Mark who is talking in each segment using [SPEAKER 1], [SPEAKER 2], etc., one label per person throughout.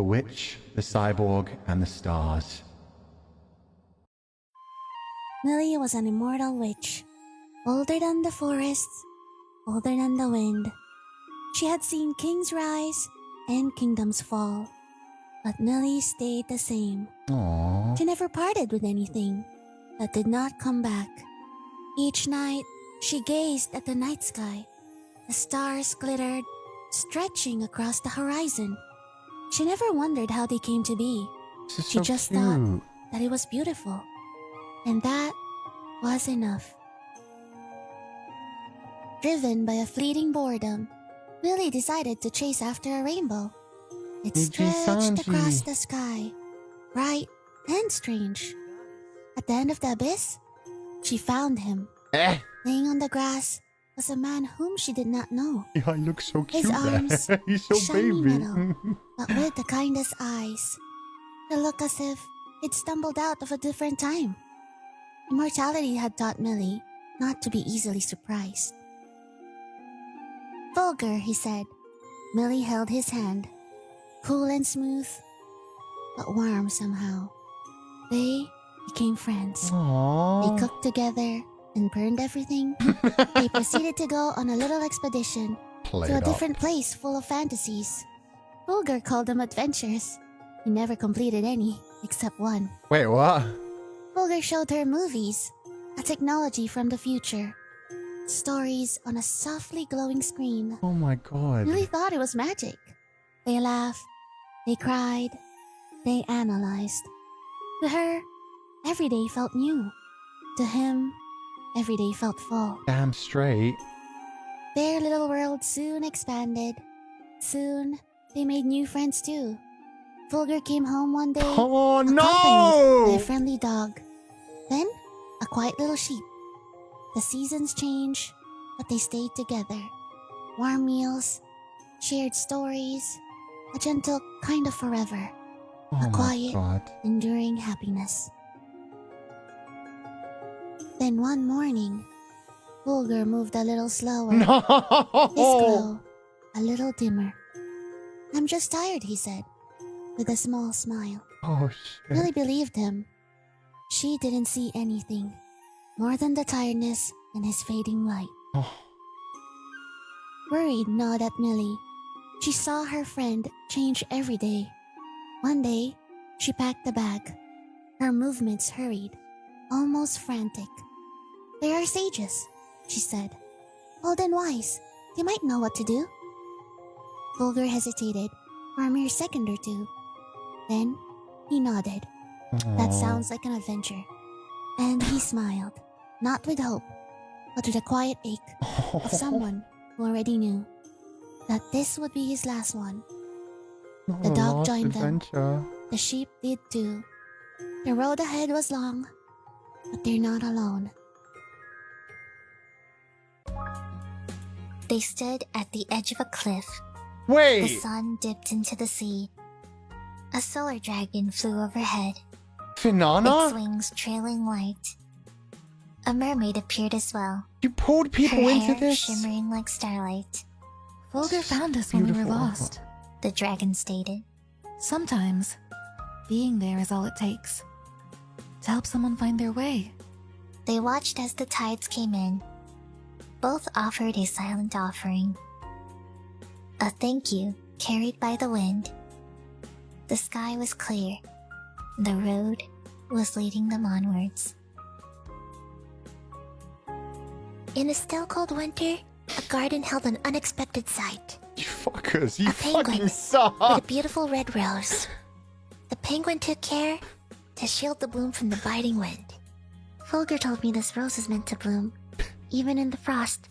[SPEAKER 1] The Witch, the Cyborg, and the Stars.
[SPEAKER 2] Millie was an immortal witch, older than the forests, older than the wind. She had seen kings rise and kingdoms fall, but Millie stayed the same.
[SPEAKER 1] Aww.
[SPEAKER 2] She never parted with anything that did not come back. Each night, she gazed at the night sky. The stars glittered, stretching across the horizon. She never wondered how they came to be. She
[SPEAKER 1] So
[SPEAKER 2] just
[SPEAKER 1] cute.
[SPEAKER 2] thought that it was beautiful. And that was enough. Driven by a fleeting boredom, Millie decided to chase after a rainbow. It stretched
[SPEAKER 1] NIJISANJI.
[SPEAKER 2] across the sky, bright and strange. At the end of the abyss, she found him. Laying on the grass was a man whom she did not know.
[SPEAKER 1] Yeah, he looks so cute
[SPEAKER 2] His
[SPEAKER 1] there.
[SPEAKER 2] arms,
[SPEAKER 1] He's so
[SPEAKER 2] shiny
[SPEAKER 1] baby.
[SPEAKER 2] metal, but with the kindest eyes. It looked as if he'd stumbled out of a different time. Immortality had taught Millie not to be easily surprised. Vulgar, he said. Millie held his hand, cool and smooth, but warm somehow. They became friends.
[SPEAKER 1] Aww.
[SPEAKER 2] They cooked together and burned everything. They proceeded to go on a little expedition
[SPEAKER 1] Play
[SPEAKER 2] to a
[SPEAKER 1] it up.
[SPEAKER 2] different place full of fantasies. Vulgar called them adventures. He never completed any, except one.
[SPEAKER 1] Wait, what?
[SPEAKER 2] Vulgar showed her movies, a technology from the future. Stories on a softly glowing screen.
[SPEAKER 1] Oh my god.
[SPEAKER 2] Millie thought it was magic. They laughed, they cried, they analyzed. To her, every day felt new. To him, every day felt full.
[SPEAKER 1] Damn straight.
[SPEAKER 2] Their little world soon expanded. Soon, they made new friends too. Vulgar came home one day,
[SPEAKER 1] Oh
[SPEAKER 2] accompanied by a
[SPEAKER 1] no!
[SPEAKER 2] friendly dog. Then, a quiet little sheep. The seasons changed, but they stayed together. Warm meals, shared stories, a gentle kind of forever,
[SPEAKER 1] Oh
[SPEAKER 2] a
[SPEAKER 1] my
[SPEAKER 2] quiet,
[SPEAKER 1] god.
[SPEAKER 2] enduring happiness. Then one morning, Vulgar moved a little slower, his
[SPEAKER 1] No!
[SPEAKER 2] glow a little dimmer. I'm just tired, he said, with a small smile.
[SPEAKER 1] Oh shit.
[SPEAKER 2] Millie believed him. She didn't see anything more than the tiredness in his fading light.
[SPEAKER 1] Oh.
[SPEAKER 2] Worried gnawed at Millie. She saw her friend change every day. One day, she packed the bag. Her movements hurried, almost frantic. They are sages, she said. Old and wise. They might know what to do. Vulgar hesitated for a mere second or two. Then, he nodded. That sounds like an adventure. And he smiled, not with hope, but with a quiet ache of someone who already knew that this would be his last one. The dog joined them. The sheep did too. The road ahead was long, but they're not alone.
[SPEAKER 3] They stood at the edge of a cliff. The
[SPEAKER 1] Wait!
[SPEAKER 3] sun dipped into the sea. A solar dragon flew overhead, its
[SPEAKER 1] Finana?
[SPEAKER 3] wings trailing light. A mermaid appeared as well,
[SPEAKER 1] You pulled people
[SPEAKER 3] her
[SPEAKER 1] into
[SPEAKER 3] hair
[SPEAKER 1] this?
[SPEAKER 3] shimmering like starlight.
[SPEAKER 4] Vulgar found us when we were
[SPEAKER 1] Beautiful.
[SPEAKER 4] lost.
[SPEAKER 3] The dragon stated.
[SPEAKER 4] Sometimes, being there is all it takes to help someone find their way.
[SPEAKER 3] They watched as the tides came in. Both offered a silent offering. A thank you carried by the wind. The sky was clear. The road was leading them onwards. In a still cold winter, a garden held an unexpected sight.
[SPEAKER 1] You fuckers, you
[SPEAKER 3] A penguin
[SPEAKER 1] fucking
[SPEAKER 3] with
[SPEAKER 1] suck!
[SPEAKER 3] a beautiful red rose. The penguin took care to shield the bloom from the biting wind. Vulgar told me this rose is meant to bloom, even in the frost.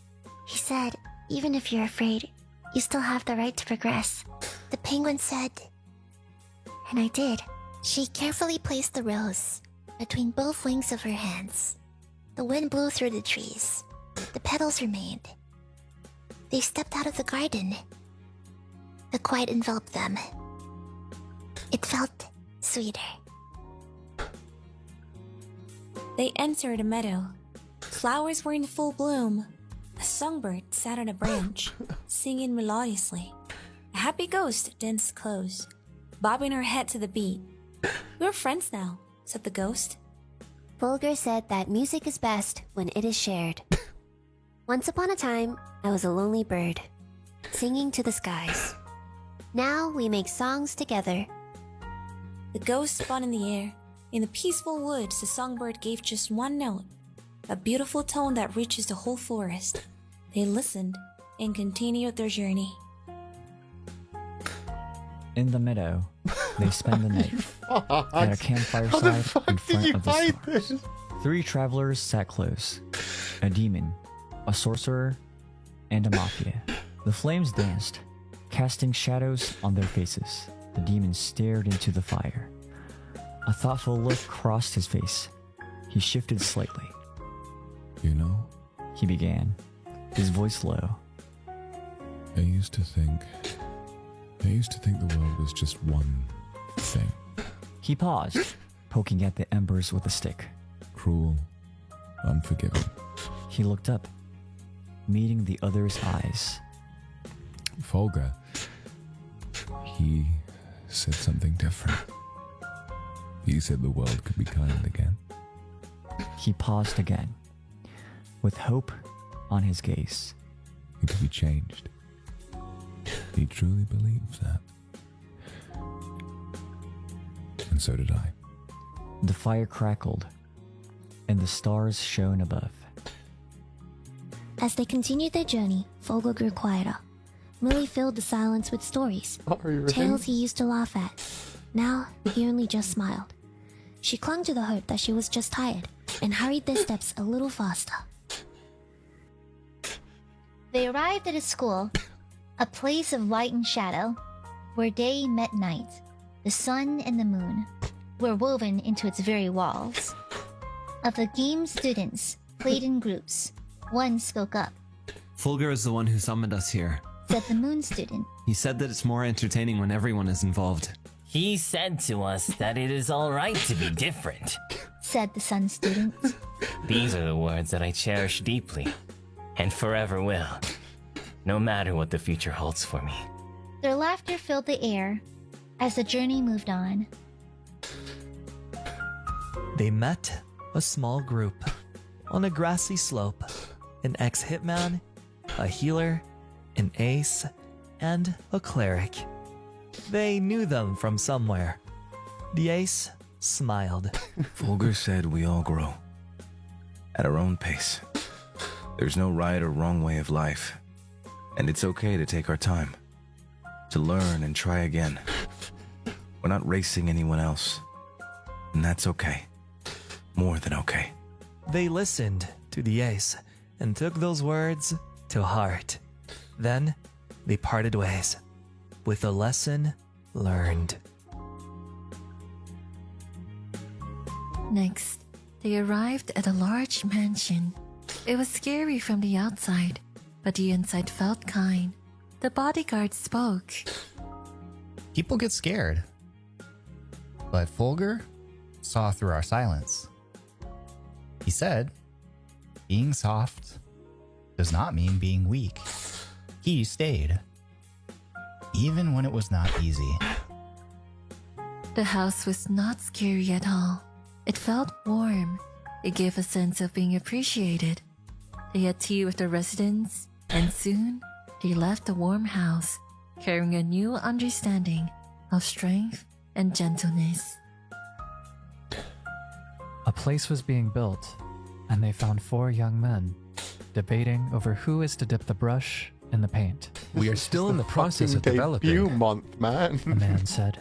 [SPEAKER 3] He said, even if you're afraid, you still have the right to progress. The penguin said, and I did. She carefully placed the rose between both wings of her hands. The wind blew through the trees. The petals remained. They stepped out of the garden. The quiet enveloped them. It felt sweeter.
[SPEAKER 5] They entered a meadow. Flowers were in full bloom. A songbird sat on a branch, singing melodiously. A happy ghost danced close. bobbing her head to the beat. "We're friends now," said the ghost.
[SPEAKER 3] Fulgur said that music is best when it is shared. Once upon a time, I was a lonely bird, singing to the skies. Now we make songs together.
[SPEAKER 5] The ghost spun in the air. In the peaceful woods, the songbird gave just one note, a beautiful tone that reaches the whole forest. They listened and continued their journey.
[SPEAKER 6] In the meadow, they spend the night at a campfire
[SPEAKER 1] How the
[SPEAKER 6] side
[SPEAKER 1] fuck
[SPEAKER 6] in
[SPEAKER 1] did
[SPEAKER 6] front
[SPEAKER 1] you
[SPEAKER 6] of the
[SPEAKER 1] find
[SPEAKER 6] stars.
[SPEAKER 1] this?
[SPEAKER 6] 3 travelers sat close: a demon, a sorcerer, and a mafia. The flames danced, casting shadows on their faces. The demon stared into the fire. A thoughtful look crossed his face. He shifted slightly.
[SPEAKER 7] You know,
[SPEAKER 6] He began, his voice low.
[SPEAKER 7] I used to think the world was just one thing.
[SPEAKER 6] He paused, poking at the embers with a stick.
[SPEAKER 7] Cruel, unforgiving.
[SPEAKER 6] He looked up, meeting the other's eyes.
[SPEAKER 7] Fulgur, he said something different. He said the world could be kind again.
[SPEAKER 6] He paused again, with hope on his gaze.
[SPEAKER 7] It could be changed. He truly believed that. And so did I.
[SPEAKER 6] The fire crackled, and the stars shone above.
[SPEAKER 3] As they continued their journey, Fulgur grew quieter. Millie filled the silence with stories, tales he used to laugh at. Now, he only just smiled. She clung to the hope that she was just tired, and hurried their steps a little faster.
[SPEAKER 8] They arrived at a school, a place of light and shadow, where day met night. The sun and the moon were woven into its very walls. Of the game's students, played in groups, one spoke up,
[SPEAKER 9] Fulgur is the one who summoned us here.
[SPEAKER 8] said the moon student.
[SPEAKER 9] He said that it's more entertaining when everyone is involved.
[SPEAKER 10] He said to us that it is all right to be different.
[SPEAKER 8] Said the sun student.
[SPEAKER 10] These are the words that I cherish deeply, and forever will, no matter what the future holds for me.
[SPEAKER 8] Their laughter filled the air as the journey moved on.
[SPEAKER 11] They met a small group on a grassy slope. An ex-hitman, a healer, an ace, and a cleric. They knew them from somewhere. The ace smiled.
[SPEAKER 12] Fulgur said we all grow at our own pace. There's no right or wrong way of life, and it's okay to take our time, to learn and try again. We're not racing anyone else, and that's okay. More than okay.
[SPEAKER 11] They listened to the ace and took those words to heart. Then they parted ways, with a lesson learned.
[SPEAKER 4] Next, they arrived at a large mansion. It was scary from the outside, but the inside felt kind. The bodyguard spoke.
[SPEAKER 1] People get scared. But Fulgur saw through our silence. He said, being soft does not mean being weak. He stayed, even when it was not easy.
[SPEAKER 4] The house was not scary at all. It felt warm. It gave a sense of being appreciated. They had tea with the residents, and soon they left the warm house, carrying a new understanding of strength and gentleness.
[SPEAKER 13] A place was being built, and they found 4 young men debating over who is to dip the brush in the paint.
[SPEAKER 14] We are still in the process of
[SPEAKER 1] Debut
[SPEAKER 14] developing,
[SPEAKER 1] month, man.
[SPEAKER 13] A man said.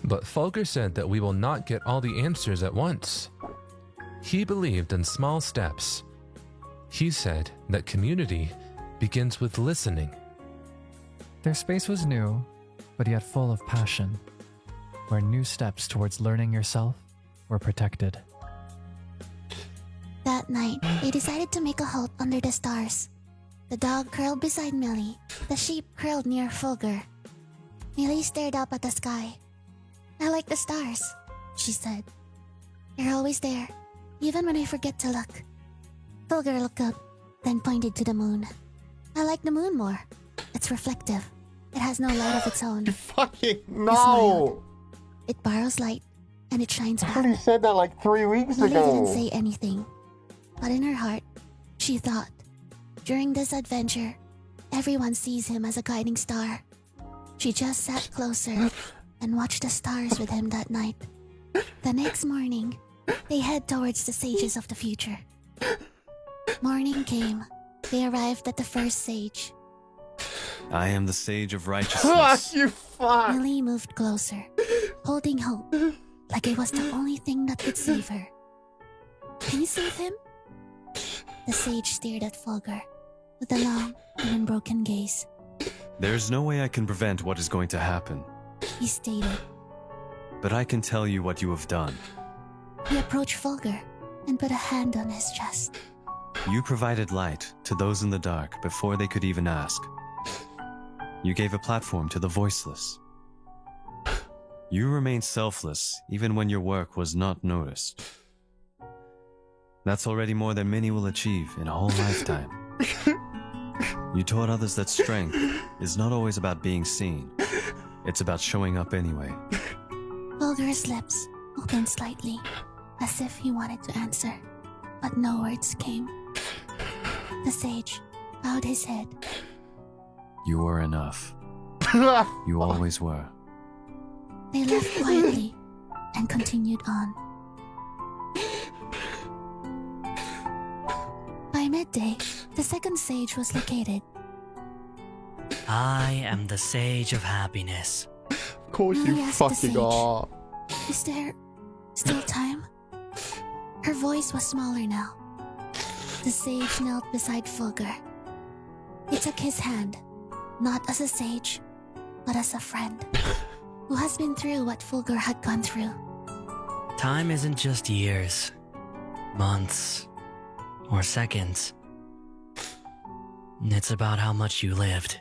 [SPEAKER 14] but Fulgur said that we will not get all the answers at once. He believed in small steps. He said that community begins with listening.
[SPEAKER 13] Their space was new, but yet full of passion, where new steps towards learning yourself were protected.
[SPEAKER 2] That night, they decided to make a halt under the stars. The dog curled beside Millie. The sheep curled near Fulgur. Millie stared up at the sky. "I like the stars," she said. "You're always there, even when I forget to look." Fulgur looked up, then pointed to the moon. "I like the moon more. It's reflective. It has no light of its own.
[SPEAKER 15] Fucking
[SPEAKER 2] It
[SPEAKER 15] no!
[SPEAKER 2] smiled. It borrows light, and it shines
[SPEAKER 15] I
[SPEAKER 2] back.
[SPEAKER 15] already said that like 3 weeks
[SPEAKER 2] Lily didn't
[SPEAKER 15] ago.
[SPEAKER 2] say anything, but in her heart, she thought, during this adventure, everyone sees him as a guiding star. She just sat closer and watched the stars with him that night. The next morning, they head towards the sages of the future. Morning came. They arrived at the first sage.
[SPEAKER 9] I am the sage of
[SPEAKER 15] Ah,
[SPEAKER 9] righteousness.
[SPEAKER 15] you fuck!
[SPEAKER 2] Lily moved closer, holding hope, like it was the only thing that could save her. Can you save him? The sage stared at Fulgur with a long and unbroken gaze.
[SPEAKER 9] There's no way I can prevent what is going to happen,
[SPEAKER 2] He stated.
[SPEAKER 9] but I can tell you what you have done.
[SPEAKER 2] He approached Fulgur and put a hand on his chest.
[SPEAKER 9] You provided light to those in the dark before they could even ask. You gave a platform to the voiceless. You remained selfless even when your work was not noticed. That's already more than many will achieve in a whole lifetime. You taught others that strength is not always about being seen. It's about showing up anyway.
[SPEAKER 2] Fulgur's lips opened slightly, as if he wanted to answer, but no words came. The sage bowed his head.
[SPEAKER 9] You were enough. You always were.
[SPEAKER 2] They left quietly and continued on. By midday, the second sage was located.
[SPEAKER 16] I am the sage of happiness.
[SPEAKER 15] Of course
[SPEAKER 2] Lily
[SPEAKER 15] you
[SPEAKER 2] asked the
[SPEAKER 15] fucking
[SPEAKER 2] sage,
[SPEAKER 15] are.
[SPEAKER 2] Is there still time? Her voice was smaller now. The sage knelt beside Fulgur. He took his hand, not as a sage, but as a friend, who has been through what Fulgur had gone through.
[SPEAKER 16] Time isn't just years, months, or seconds. It's about how much you lived.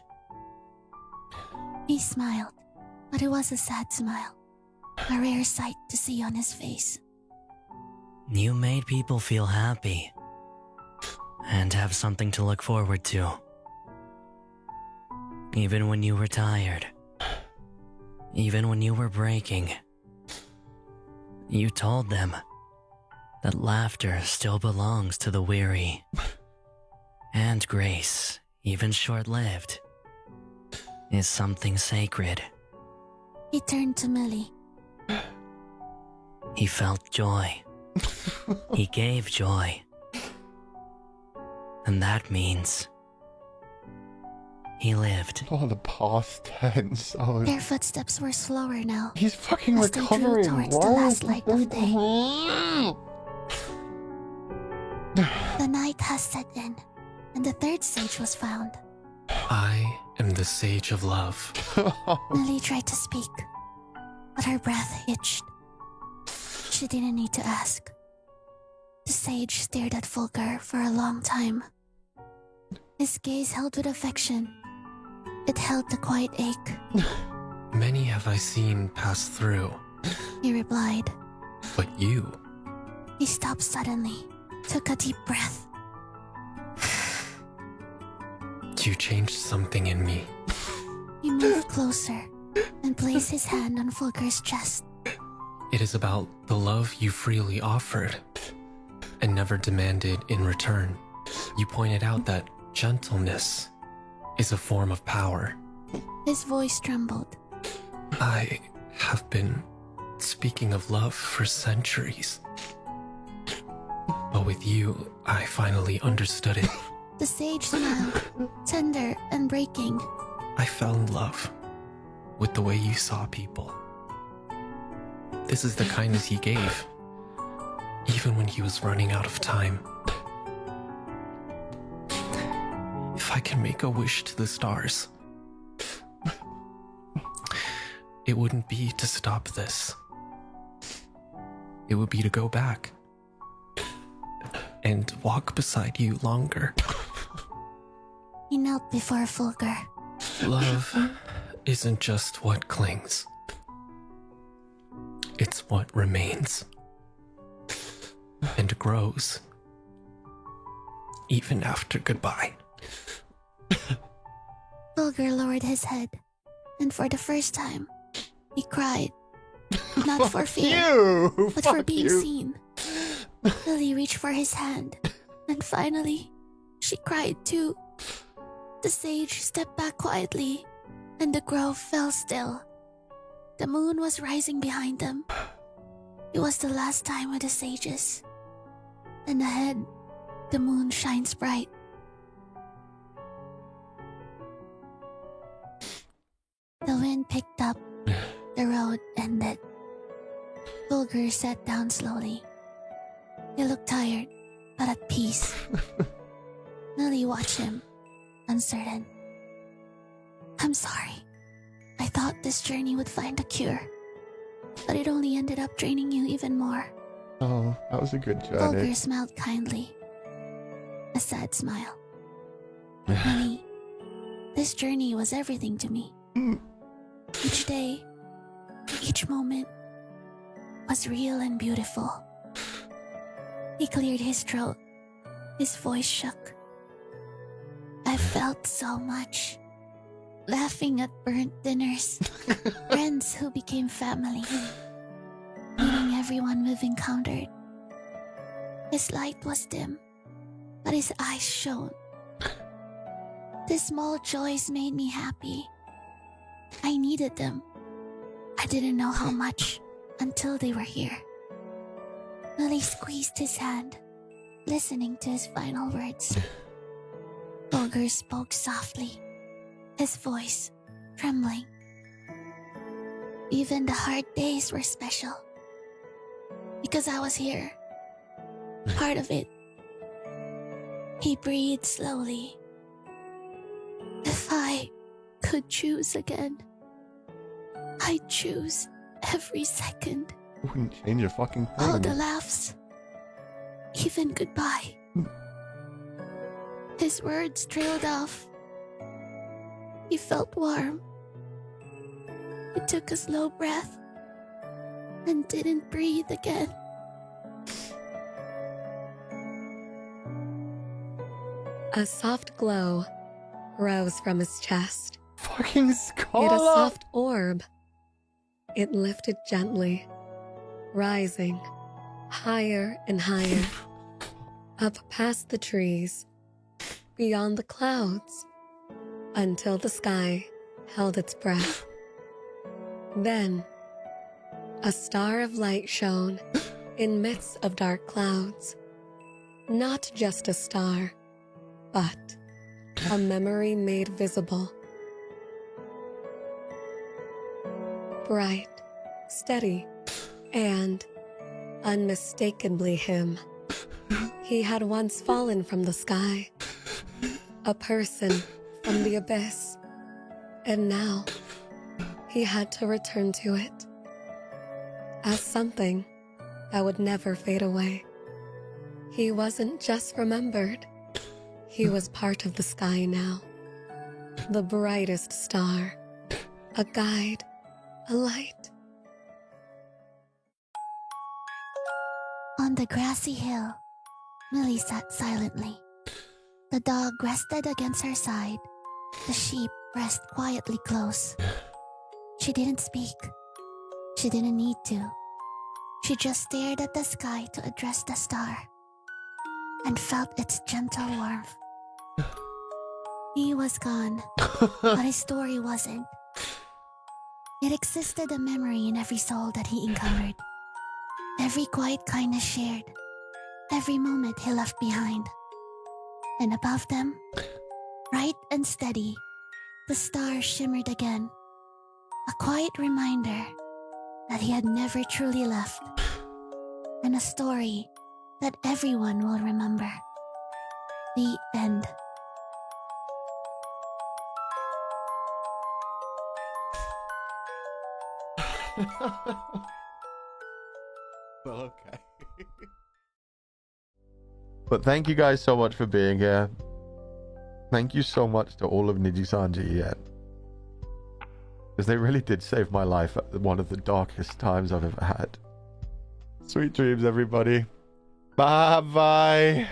[SPEAKER 2] He smiled, but it was a sad smile, a rare sight to see on his face.
[SPEAKER 16] You made people feel happy and have something to look forward to. Even when you were tired, even when you were breaking, you told them that laughter still belongs to the weary, and grace, even short-lived, is something sacred.
[SPEAKER 2] He turned to Millie.
[SPEAKER 16] He felt joy. He gave joy. And that means he lived.
[SPEAKER 15] Oh, the past tense. Oh,
[SPEAKER 2] Their footsteps were slower now.
[SPEAKER 15] he's fucking
[SPEAKER 2] as they drew
[SPEAKER 15] recovering.
[SPEAKER 2] towards
[SPEAKER 15] Why
[SPEAKER 2] the
[SPEAKER 15] is
[SPEAKER 2] last
[SPEAKER 15] he
[SPEAKER 2] light of day.
[SPEAKER 15] doing-
[SPEAKER 2] The night has set in, and the third sage was found.
[SPEAKER 17] I am the sage of love.
[SPEAKER 2] Millie tried to speak, but her breath hitched. She didn't need to ask. The sage stared at Fulgur for a long time. His gaze held with affection. It held the quiet ache.
[SPEAKER 17] Many have I seen pass through,
[SPEAKER 2] He replied.
[SPEAKER 17] but you,
[SPEAKER 2] He stopped suddenly, took a deep breath.
[SPEAKER 17] you changed something in me.
[SPEAKER 2] He moved closer and placed his hand on Fulgur's chest.
[SPEAKER 17] It is about the love you freely offered and never demanded in return. You pointed out that gentleness is a form of power.
[SPEAKER 2] His voice trembled.
[SPEAKER 17] I have been speaking of love for centuries. But with you, I finally understood it.
[SPEAKER 2] The sage smiled, tender and breaking.
[SPEAKER 17] I fell in love with the way you saw people. This is the kindness he gave, even when he was running out of time. If I can make a wish to the stars, it wouldn't be to stop this. It would be to go back and walk beside you longer.
[SPEAKER 2] He knelt before Fulgur.
[SPEAKER 17] Love isn't just what clings. It's what remains and grows even after goodbye.
[SPEAKER 2] Fulgur lowered his head And for the first time, he cried. Not for fear,
[SPEAKER 15] You!
[SPEAKER 2] but for
[SPEAKER 15] Fuck
[SPEAKER 2] being
[SPEAKER 15] you.
[SPEAKER 2] seen. Lily reached for his hand, and finally, she cried too. The sage stepped back quietly, and the grove fell still. The moon was rising behind them. It was the last time with the sages. And ahead, the moon shines bright. The wind picked up. The road ended. Bulgur sat down slowly. He looked tired, but at peace. Lily watched him, uncertain. I'm sorry. I thought this journey would find a cure, but it only ended up draining you even more.
[SPEAKER 15] Oh, that was a good
[SPEAKER 2] Bulgur
[SPEAKER 15] journey.
[SPEAKER 2] smiled kindly. A sad smile. Lily, this journey was everything to me. Each day, each moment was real and beautiful. He cleared his throat. His voice shook. I felt so much. Laughing at burnt dinners, friends who became family, meeting everyone we've encountered. His light was dim, but his eyes shone. The small joys made me happy. I needed them. I didn't know how much until they were here. Lily squeezed his hand, listening to his final words. Bulgur spoke softly, his voice trembling. Even the hard days were special, because I was here, part of it. He breathed slowly. If I could choose again, I'd choose every second.
[SPEAKER 15] Wouldn't change a fucking thing.
[SPEAKER 2] All the laughs, even goodbye. His words trailed off. He felt warm. He took a slow breath and didn't breathe again.
[SPEAKER 18] A soft glow rose from his chest.
[SPEAKER 15] Fucking Scholar!
[SPEAKER 18] It a soft orb. It lifted gently, rising higher and higher, up past the trees, beyond the clouds, until the sky held its breath. Then, a star of light shone in midst of dark clouds. Not just a star, but a memory made visible. Bright, steady, and unmistakably him. He had once fallen from the sky, a person from the abyss, and now he had to return to it as something that would never fade away. He wasn't just remembered, he was part of the sky now, the brightest star, a guide, a light.
[SPEAKER 2] On the grassy hill, Millie sat silently. The dog rested against her side. The sheep pressed quietly close. She didn't speak. She didn't need to. She just stared at the sky to address the star and felt its gentle warmth. He was gone, but his story wasn't. It existed a memory in every soul that he encountered. Every quiet kindness shared. Every moment he left behind. And above them, bright and steady, the stars shimmered again. A quiet reminder that he had never truly left. And a story that everyone will remember. The end.
[SPEAKER 15] Well, okay. But thank you guys so much for being here. Thank you so much to all of NIJISANJI EN. Because they really did save my life at one of the darkest times I've ever had. Sweet dreams, everybody. Bye-bye.